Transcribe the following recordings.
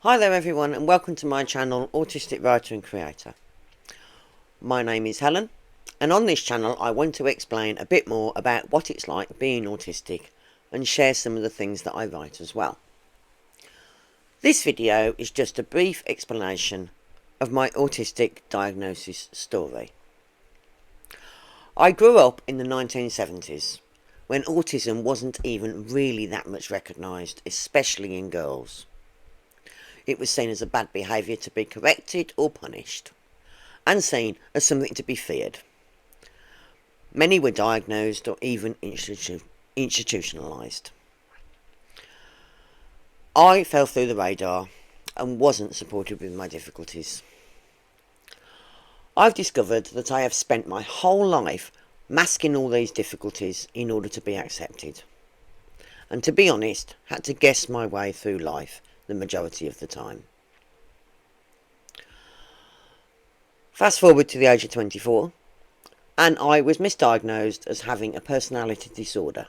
Hi there everyone, and welcome to my channel Autistic Writer and Creator. My name is Helen, and on this channel I want to explain a bit more about what it's like being autistic and share some of the things that I write as well. This video is just a brief explanation of my autistic diagnosis story. I grew up in the 1970s when autism wasn't even really that much recognised, especially in girls. It was seen as a bad behaviour to be corrected or punished, and seen as something to be feared. Many were diagnosed or even institutionalised. I fell through the radar and wasn't supported with my difficulties. I've discovered that I have spent my whole life masking all these difficulties in order to be accepted, and to be honest, had to guess my way through life the majority of the time. Fast forward to the age of 24, and I was misdiagnosed as having a personality disorder,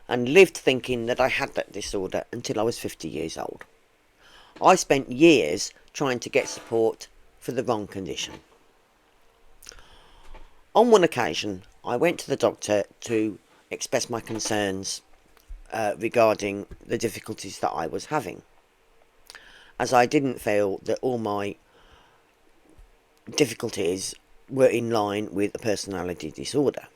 and lived thinking that I had that disorder until I was 50 years old. I spent years trying to get support for the wrong condition. On one occasion, I went to the doctor to express my concerns regarding the difficulties that I was having, as I didn't feel that all my difficulties were in line with a personality disorder.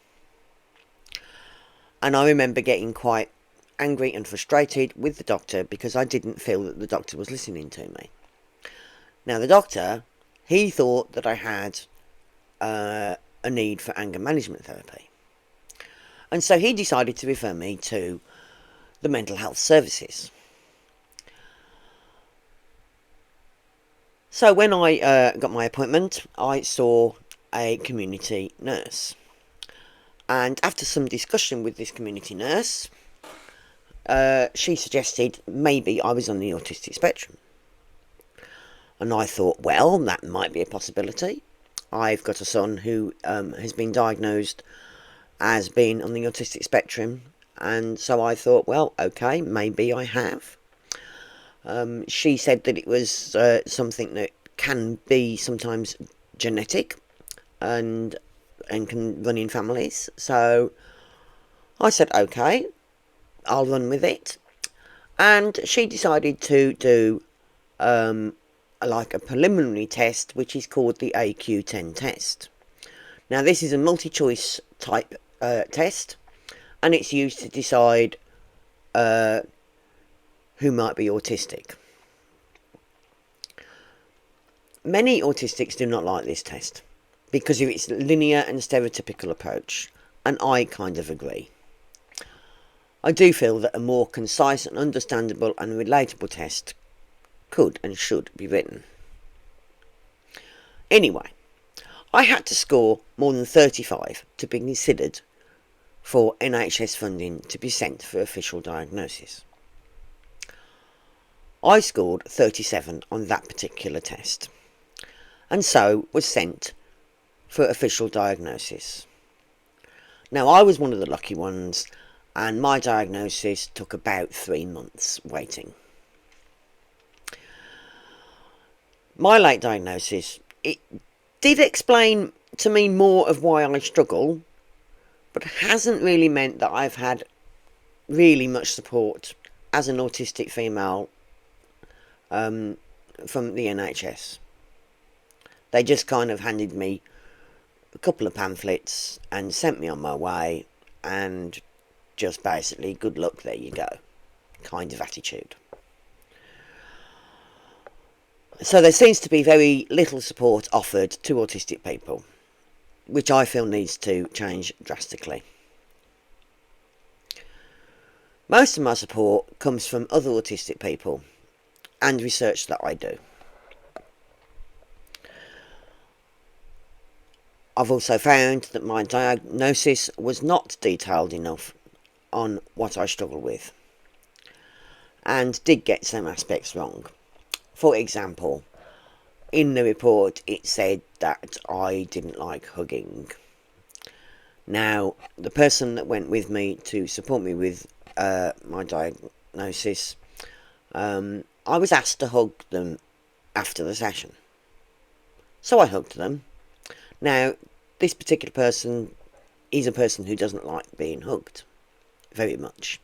And I remember getting quite angry and frustrated with the doctor because I didn't feel that the doctor was listening to me. Now the doctor, he thought that I had a need for anger management therapy, and so he decided to refer me to the mental health services. So when I got my appointment, I saw a community nurse, and after some discussion with this community nurse, she suggested maybe I was on the autistic spectrum. And I thought, well, that might be a possibility. I've got a son who has been diagnosed as being on the autistic spectrum, and so I thought, well, okay, maybe I have. She said that it was something that can be sometimes genetic and can run in families. So I said, okay, I'll run with it. And she decided to do like a preliminary test, which is called the AQ10 test. Now this is a multi-choice type test, and it's used to decide who might be autistic. Many autistics do not like this test because of its linear and stereotypical approach, and I kind of agree. I do feel that a more concise and understandable and relatable test could and should be written. Anyway, I had to score more than 35 to be considered for NHS funding to be sent for official diagnosis. I scored 37 on that particular test, and so was sent for official diagnosis. Now I was one of the lucky ones, and my diagnosis took about 3 months waiting. My late diagnosis, it did explain to me more of why I struggle, but hasn't really meant that I've had really much support as an autistic female from the NHS. They just kind of handed me a couple of pamphlets and sent me on my way, and just basically, good luck, there you go, kind of attitude. So there seems to be very little support offered to autistic people, which I feel needs to change drastically. Most of my support comes from other autistic people and research that I do. I've also found that my diagnosis was not detailed enough on what I struggle with, and did get some aspects wrong. For example, in the report it said that I didn't like hugging. Now, the person that went with me to support me with my diagnosis I was asked to hug them after the session. So I hugged them. Now, this particular person is a person who doesn't like being hugged very much.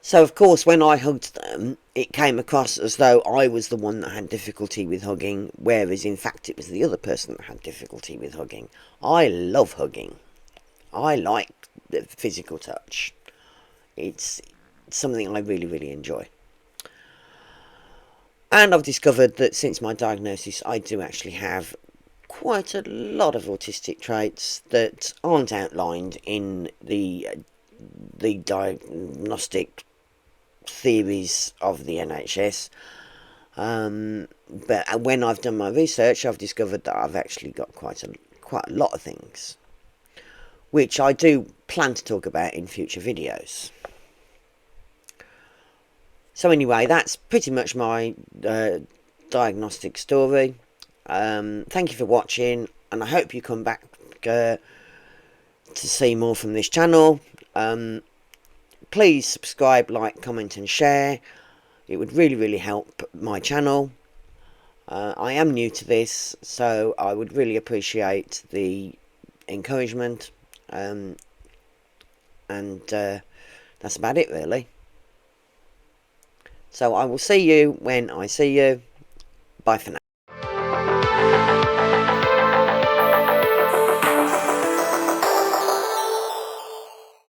So, of course, when I hugged them, it came across as though I was the one that had difficulty with hugging, whereas in fact it was the other person that had difficulty with hugging. I love hugging. I like the physical touch. It's something I really, really enjoy. And I've discovered that since my diagnosis, I do actually have quite a lot of autistic traits that aren't outlined in the diagnostic theories of the NHS. But when I've done my research, I've discovered that I've actually got quite a lot of things, which I do plan to talk about in future videos. So anyway, that's pretty much my diagnostic story. Thank you for watching, and I hope you come back to see more from this channel. Please subscribe, like, comment and share. It would really, really help my channel. I am new to this, so I would really appreciate the encouragement. And that's about it, really. So I will see you when I see you. Bye for now.